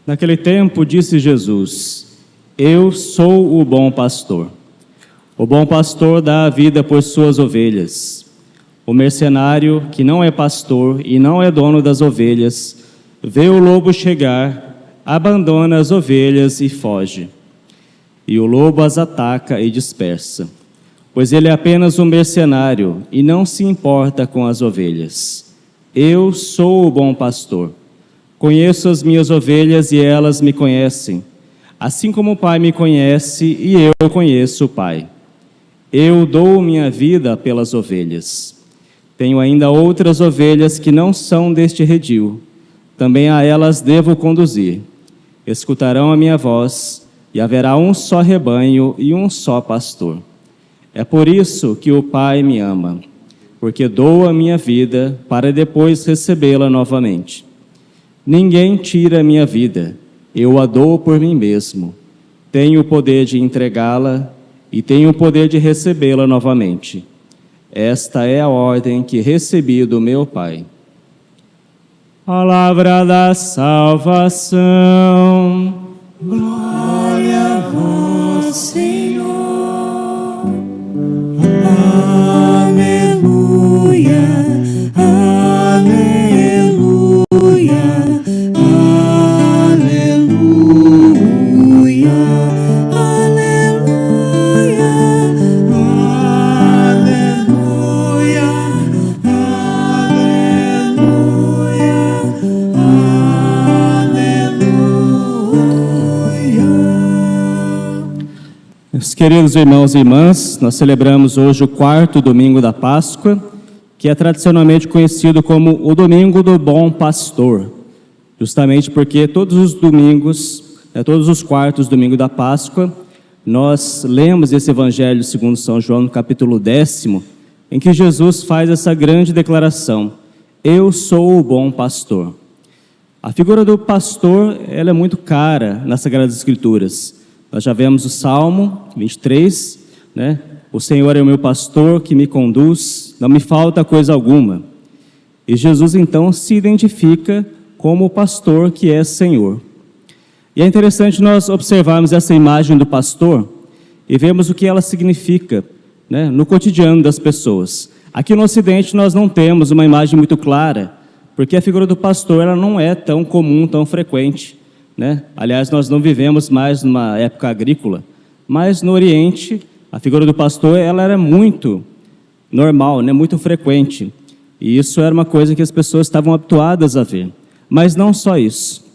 Naquele tempo disse Jesus: Eu sou o bom pastor. O bom pastor dá a vida por suas ovelhas. O mercenário, que não é pastor e não é dono das ovelhas, vê o lobo chegar, abandona as ovelhas e foge. E o lobo as ataca e dispersa, pois ele é apenas um mercenário e não se importa com as ovelhas. Eu sou o bom pastor. Conheço as minhas ovelhas e elas me conhecem, assim como o Pai me conhece e eu conheço o Pai. Eu dou minha vida pelas ovelhas. Tenho ainda outras ovelhas que não são deste redil. Também a elas devo conduzir. Escutarão a minha voz, e haverá um só rebanho e um só pastor. É por isso que o Pai me ama, porque dou a minha vida para depois recebê-la novamente. Ninguém tira a minha vida, eu a dou por mim mesmo. Tenho o poder de entregá-la e tenho o poder de recebê-la novamente. Esta é a ordem que recebi do meu Pai. Palavra da salvação. Glória a vós, Senhor. Aleluia, aleluia, aleluia, aleluia, aleluia, aleluia. Meus queridos irmãos e irmãs, nós celebramos hoje o 4º domingo da Páscoa, que é tradicionalmente conhecido como o Domingo do Bom Pastor, justamente porque todos os domingos, todos os 4º domingos da Páscoa, nós lemos esse Evangelho segundo São João, no capítulo 10º, em que Jesus faz essa grande declaração: Eu sou o bom pastor. A figura do pastor, ela é muito cara nas Sagradas Escrituras. Nós já vemos o Salmo 23, né? O Senhor é o meu pastor que me conduz, não me falta coisa alguma. E Jesus então se identifica como o pastor que é Senhor. E é interessante nós observarmos essa imagem do pastor e vemos o que ela significa, né, no cotidiano das pessoas. Aqui no Ocidente nós não temos uma imagem muito clara, porque a figura do pastor ela não é tão comum, tão frequente, né? Aliás, nós não vivemos mais numa época agrícola, mas no Oriente a figura do pastor ela era muito normal, né? Muito frequente, e isso era uma coisa que as pessoas estavam habituadas a ver. Mas não só isso.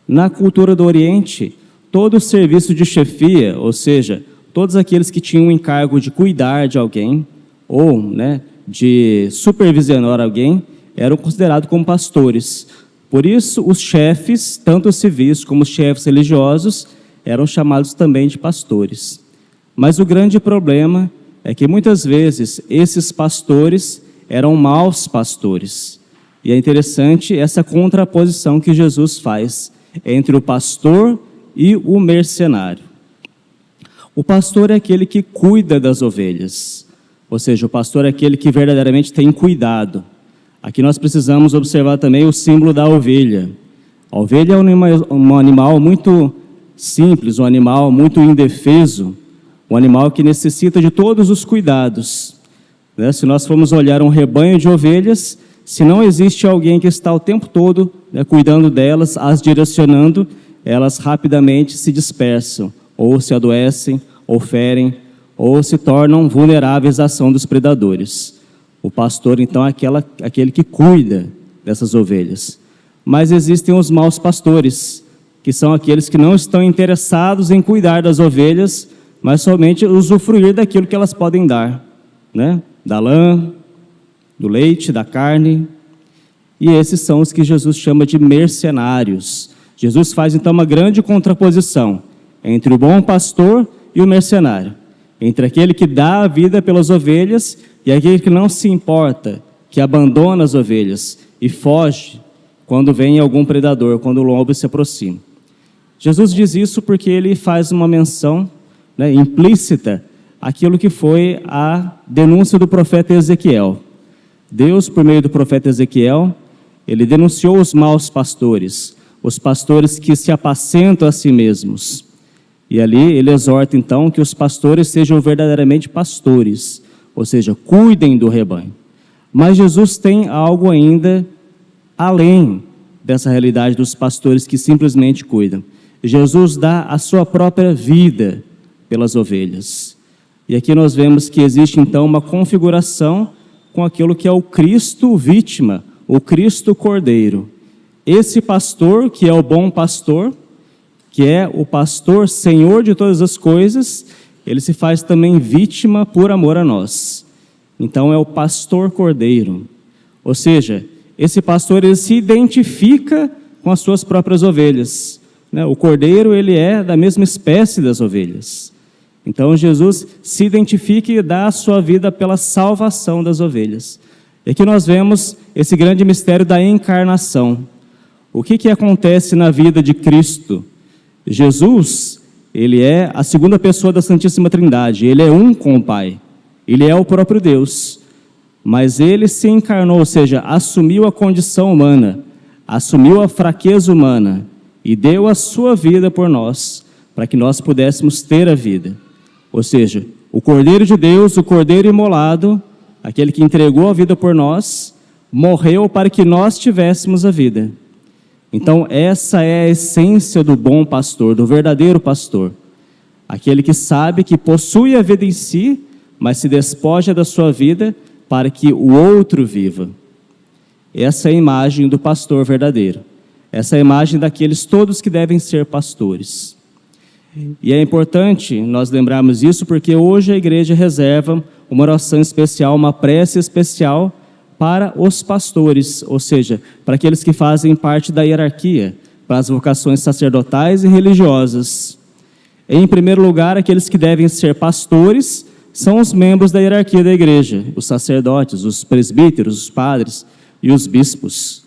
Na cultura do Oriente, todo o serviço de chefia, ou seja, todos aqueles que tinham o encargo de cuidar de alguém ou, né, de supervisionar alguém, eram considerados como pastores. Por isso, os chefes, tanto os civis como os chefes religiosos, eram chamados também de pastores. Mas o grande problema é que muitas vezes esses pastores eram maus pastores. E é interessante essa contraposição que Jesus faz entre o pastor e o mercenário. O pastor é aquele que cuida das ovelhas, ou seja, o pastor é aquele que verdadeiramente tem cuidado. Aqui nós precisamos observar também o símbolo da ovelha. A ovelha é um animal muito simples, um animal muito indefeso, um animal que necessita de todos os cuidados, né? Se nós formos olhar um rebanho de ovelhas, se não existe alguém que está o tempo todo, né, cuidando delas, as direcionando, elas rapidamente se dispersam, ou se adoecem, ou ferem, ou se tornam vulneráveis à ação dos predadores. O pastor, então, é aquele que cuida dessas ovelhas. Mas existem os maus pastores, que são aqueles que não estão interessados em cuidar das ovelhas, mas somente usufruir daquilo que elas podem dar, né? Da lã, do leite, da carne. E esses são os que Jesus chama de mercenários. Jesus faz então uma grande contraposição entre o bom pastor e o mercenário, entre aquele que dá a vida pelas ovelhas e aquele que não se importa, que abandona as ovelhas e foge quando vem algum predador, quando o lobo se aproxima. Jesus diz isso porque ele faz uma menção, né, implícita àquilo que foi a denúncia do profeta Ezequiel. Deus, por meio do profeta Ezequiel, ele denunciou os maus pastores, os pastores que se apacentam a si mesmos. E ali ele exorta então que os pastores sejam verdadeiramente pastores, ou seja, cuidem do rebanho. Mas Jesus tem algo ainda além dessa realidade dos pastores que simplesmente cuidam. Jesus dá a sua própria vida pelas ovelhas. E aqui nós vemos que existe então uma configuração com aquilo que é o Cristo vítima, o Cristo Cordeiro. Esse pastor, que é o bom pastor, que é o pastor Senhor de todas as coisas, ele se faz também vítima por amor a nós. Então é o pastor Cordeiro. Ou seja, esse pastor ele se identifica com as suas próprias ovelhas. O cordeiro ele é da mesma espécie das ovelhas. Então Jesus se identifica e dá a sua vida pela salvação das ovelhas. E aqui nós vemos esse grande mistério da encarnação. O que acontece na vida de Cristo? Jesus, ele é a segunda pessoa da Santíssima Trindade, ele é um com o Pai, ele é o próprio Deus, mas ele se encarnou, ou seja, assumiu a condição humana, assumiu a fraqueza humana e deu a sua vida por nós, para que nós pudéssemos ter a vida. Ou seja, o Cordeiro de Deus, o Cordeiro imolado, aquele que entregou a vida por nós, morreu para que nós tivéssemos a vida. Então, essa é a essência do bom pastor, do verdadeiro pastor. Aquele que sabe que possui a vida em si, mas se despoja da sua vida para que o outro viva. Essa é a imagem do pastor verdadeiro. Essa é a imagem daqueles todos que devem ser pastores. E é importante nós lembrarmos isso porque hoje a igreja reserva uma oração especial, uma prece especial para os pastores, ou seja, para aqueles que fazem parte da hierarquia, para as vocações sacerdotais e religiosas. Em primeiro lugar, aqueles que devem ser pastores são os membros da hierarquia da igreja, os sacerdotes, os presbíteros, os padres e os bispos.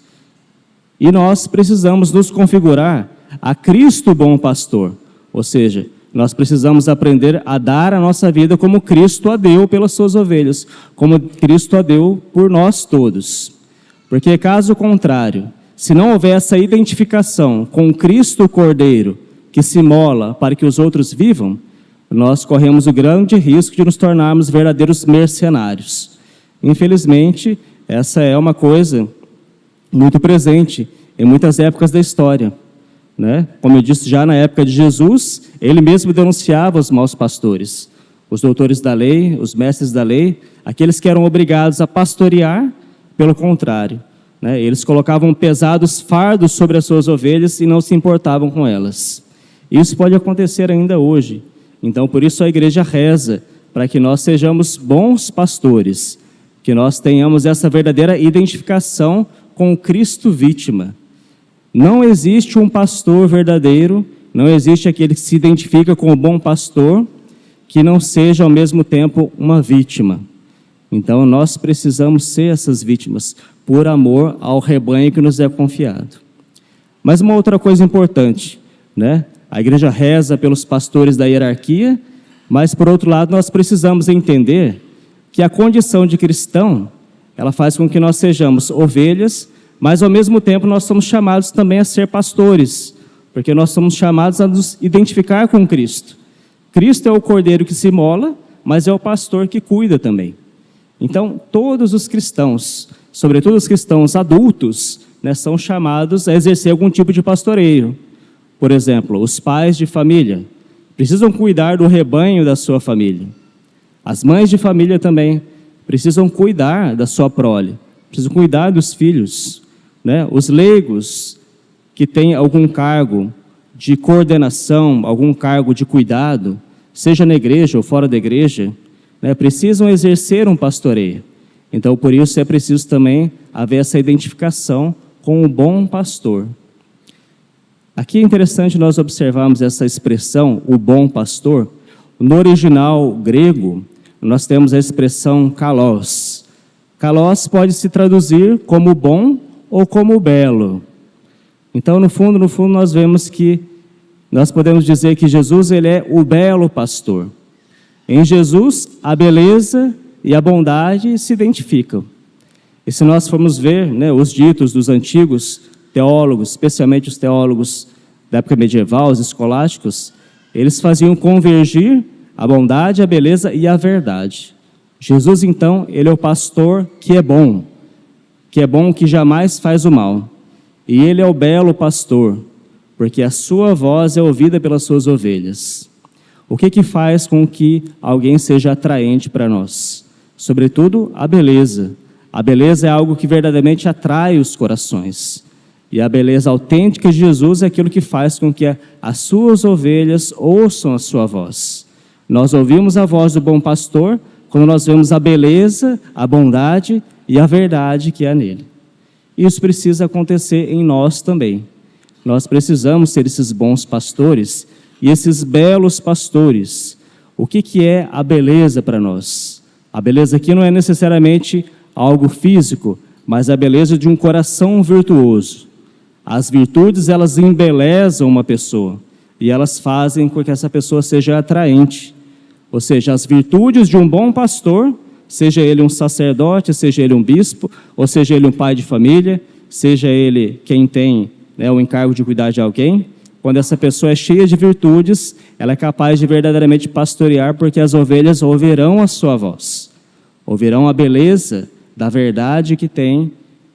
E nós precisamos nos configurar a Cristo bom pastor, ou seja, nós precisamos aprender a dar a nossa vida como Cristo a deu pelas suas ovelhas, como Cristo a deu por nós todos. Porque caso contrário, se não houver essa identificação com Cristo Cordeiro, que se imola para que os outros vivam, nós corremos o grande risco de nos tornarmos verdadeiros mercenários. Infelizmente, essa é uma coisa muito presente em muitas épocas da história. Como eu disse já na época de Jesus, ele mesmo denunciava os maus pastores, os doutores da lei, os mestres da lei, aqueles que eram obrigados a pastorear, pelo contrário, eles colocavam pesados fardos sobre as suas ovelhas e não se importavam com elas. Isso pode acontecer ainda hoje. Então, por isso a igreja reza para que nós sejamos bons pastores, que nós tenhamos essa verdadeira identificação com o Cristo vítima. Não existe um pastor verdadeiro, não existe aquele que se identifica com o bom pastor, que não seja ao mesmo tempo uma vítima. Então nós precisamos ser essas vítimas, por amor ao rebanho que nos é confiado. Mas uma outra coisa importante, a igreja reza pelos pastores da hierarquia, mas por outro lado nós precisamos entender que a condição de cristão, ela faz com que nós sejamos ovelhas, mas ao mesmo tempo nós somos chamados também a ser pastores, porque nós somos chamados a nos identificar com Cristo. Cristo é o cordeiro que se imola, mas é o pastor que cuida também. Então, todos os cristãos, sobretudo os cristãos adultos, são chamados a exercer algum tipo de pastoreio. Por exemplo, os pais de família precisam cuidar do rebanho da sua família. As mães de família também precisam cuidar da sua prole, precisam cuidar dos filhos. Os leigos que têm algum cargo de coordenação, algum cargo de cuidado, seja na igreja ou fora da igreja, precisam exercer um pastoreio. Então, por isso é preciso também haver essa identificação com o bom pastor. Aqui é interessante nós observarmos essa expressão, o bom pastor. No original grego, nós temos a expressão kalos. Kalos pode se traduzir como bom ou como belo. Então, no fundo, nós vemos que nós podemos dizer que Jesus ele é o belo pastor. Em Jesus, a beleza e a bondade se identificam. E se nós formos ver os ditos dos antigos teólogos, especialmente os teólogos da época medieval, os escolásticos, eles faziam convergir a bondade, a beleza e a verdade. Jesus, então, ele é o pastor que é bom, que jamais faz o mal. E ele é o belo pastor, porque a sua voz é ouvida pelas suas ovelhas. O que faz com que alguém seja atraente para nós? Sobretudo, a beleza. A beleza é algo que verdadeiramente atrai os corações. E a beleza autêntica de Jesus é aquilo que faz com que as suas ovelhas ouçam a sua voz. Nós ouvimos a voz do bom pastor quando nós vemos a beleza, a bondade e a verdade que há nele. Isso precisa acontecer em nós também. Nós precisamos ser esses bons pastores e esses belos pastores. O que é a beleza para nós? A beleza aqui não é necessariamente algo físico, mas a beleza de um coração virtuoso. As virtudes, elas embelezam uma pessoa e elas fazem com que essa pessoa seja atraente. Ou seja, as virtudes de um bom pastor, seja ele um sacerdote, seja ele um bispo, ou seja ele um pai de família, seja ele quem tem o encargo de cuidar de alguém, quando essa pessoa é cheia de virtudes, ela é capaz de verdadeiramente pastorear, porque as ovelhas ouvirão a sua voz, ouvirão a beleza da verdade que tem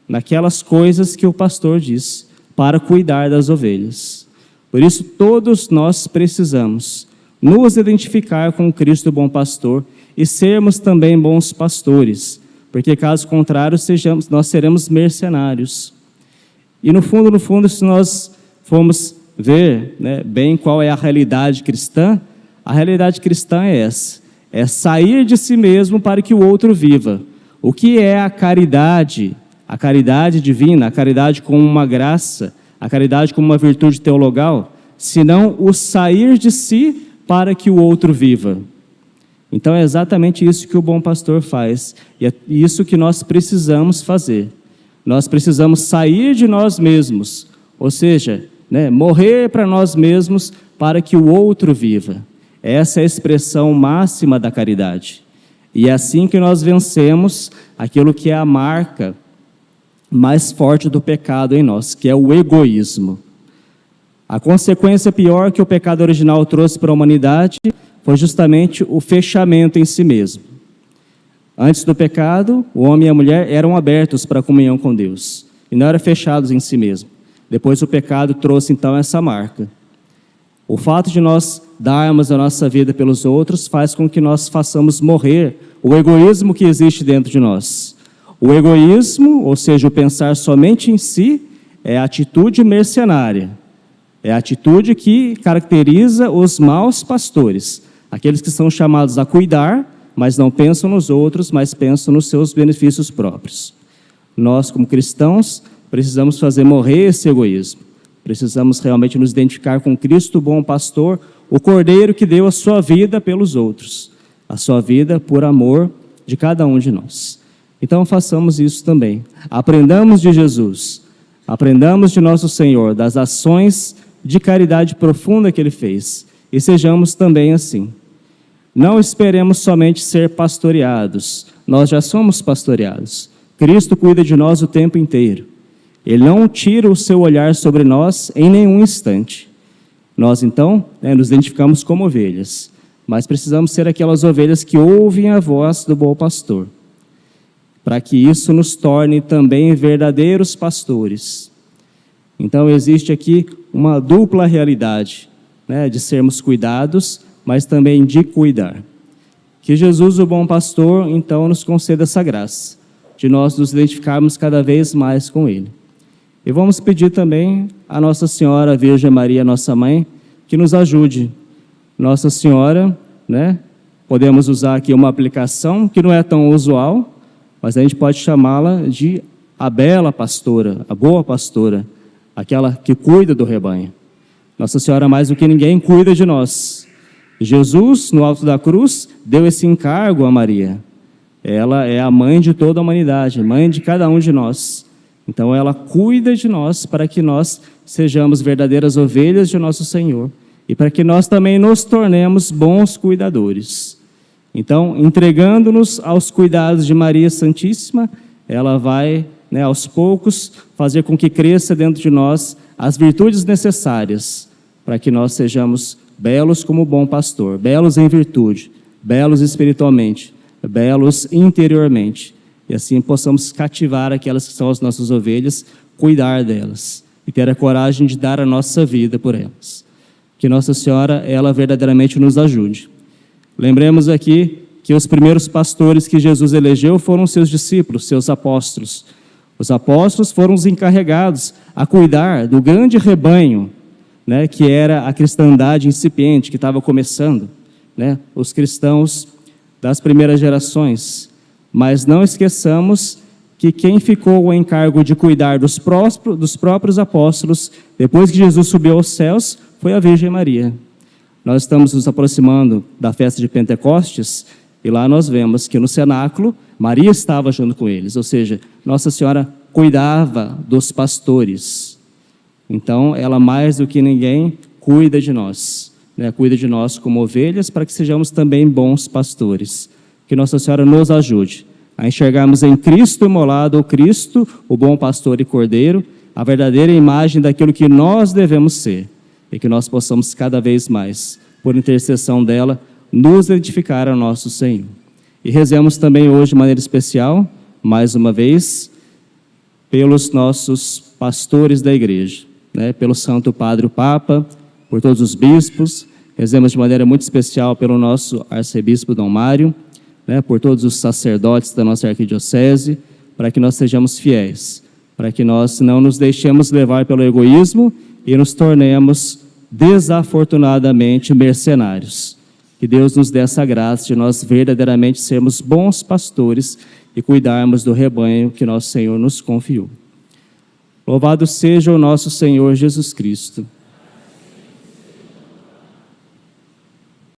naquelas coisas que o pastor diz, para cuidar das ovelhas. Por isso, todos nós precisamos nos identificar com Cristo bom pastor e sermos também bons pastores, porque caso contrário, nós seremos mercenários. E no fundo, se nós formos ver bem qual é a realidade cristã é essa, é sair de si mesmo para que o outro viva. O que é a caridade? A caridade divina, a caridade como uma graça, a caridade como uma virtude teologal, senão o sair de si para que o outro viva. Então é exatamente isso que o bom pastor faz, e é isso que nós precisamos fazer. Nós precisamos sair de nós mesmos, ou seja, morrer para nós mesmos para que o outro viva. Essa é a expressão máxima da caridade. E é assim que nós vencemos aquilo que é a marca mais forte do pecado em nós, que é o egoísmo. A consequência pior que o pecado original trouxe para a humanidade foi justamente o fechamento em si mesmo. Antes do pecado, o homem e a mulher eram abertos para a comunhão com Deus, e não eram fechados em si mesmo. Depois o pecado trouxe então essa marca. O fato de nós darmos a nossa vida pelos outros faz com que nós façamos morrer o egoísmo que existe dentro de nós. O egoísmo, ou seja, o pensar somente em si, é a atitude mercenária. É a atitude que caracteriza os maus pastores, aqueles que são chamados a cuidar, mas não pensam nos outros, mas pensam nos seus benefícios próprios. Nós, como cristãos, precisamos fazer morrer esse egoísmo. Precisamos realmente nos identificar com Cristo, o bom pastor, o cordeiro que deu a sua vida pelos outros, a sua vida por amor de cada um de nós. Então façamos isso também. Aprendamos de Jesus, aprendamos de nosso Senhor, das ações de caridade profunda que Ele fez, e sejamos também assim. Não esperemos somente ser pastoreados, nós já somos pastoreados. Cristo cuida de nós o tempo inteiro. Ele não tira o seu olhar sobre nós em nenhum instante. Nós, então, nos identificamos como ovelhas, mas precisamos ser aquelas ovelhas que ouvem a voz do bom pastor, para que isso nos torne também verdadeiros pastores. Então, existe aqui uma dupla realidade, de sermos cuidados, mas também de cuidar. Que Jesus, o bom pastor, então, nos conceda essa graça, de nós nos identificarmos cada vez mais com Ele. E vamos pedir também a Nossa Senhora, a Virgem Maria, nossa Mãe, que nos ajude. Nossa Senhora, podemos usar aqui uma aplicação que não é tão usual, mas a gente pode chamá-la de a bela pastora, a boa pastora, aquela que cuida do rebanho. Nossa Senhora, mais do que ninguém, cuida de nós. Jesus, no alto da cruz, deu esse encargo a Maria. Ela é a mãe de toda a humanidade, mãe de cada um de nós. Então ela cuida de nós para que nós sejamos verdadeiras ovelhas de nosso Senhor e para que nós também nos tornemos bons cuidadores. Então, entregando-nos aos cuidados de Maria Santíssima, ela vai né, aos poucos, fazer com que cresça dentro de nós as virtudes necessárias para que nós sejamos belos como o bom pastor, belos em virtude, belos espiritualmente, belos interiormente, e assim possamos cativar aquelas que são as nossas ovelhas, cuidar delas e ter a coragem de dar a nossa vida por elas. Que Nossa Senhora, ela verdadeiramente nos ajude. Lembremos aqui que os primeiros pastores que Jesus elegeu foram seus discípulos, seus apóstolos. Os apóstolos foram os encarregados a cuidar do grande rebanho, né, que era a cristandade incipiente, que estava começando, né, os cristãos das primeiras gerações. Mas não esqueçamos que quem ficou o encargo de cuidar dos próprios apóstolos, depois que Jesus subiu aos céus, foi a Virgem Maria. Nós estamos nos aproximando da festa de Pentecostes, e lá nós vemos que no cenáculo, Maria estava junto com eles, ou seja, Nossa Senhora cuidava dos pastores. Então, ela mais do que ninguém cuida de nós, né? Cuida de nós como ovelhas, para que sejamos também bons pastores. Que Nossa Senhora nos ajude a enxergarmos em Cristo imolado, o Cristo, o bom pastor e cordeiro, a verdadeira imagem daquilo que nós devemos ser, e que nós possamos cada vez mais, por intercessão dela, nos identificar ao nosso Senhor. E rezemos também hoje de maneira especial, mais uma vez, pelos nossos pastores da igreja, né? Pelo Santo Padre o Papa, por todos os bispos. Rezemos de maneira muito especial pelo nosso arcebispo Dom Mário, né? Por todos os sacerdotes da nossa arquidiocese, para que nós sejamos fiéis, para que nós não nos deixemos levar pelo egoísmo e nos tornemos desafortunadamente mercenários. Que Deus nos dê essa graça de nós verdadeiramente sermos bons pastores e cuidarmos do rebanho que nosso Senhor nos confiou. Louvado seja o nosso Senhor Jesus Cristo.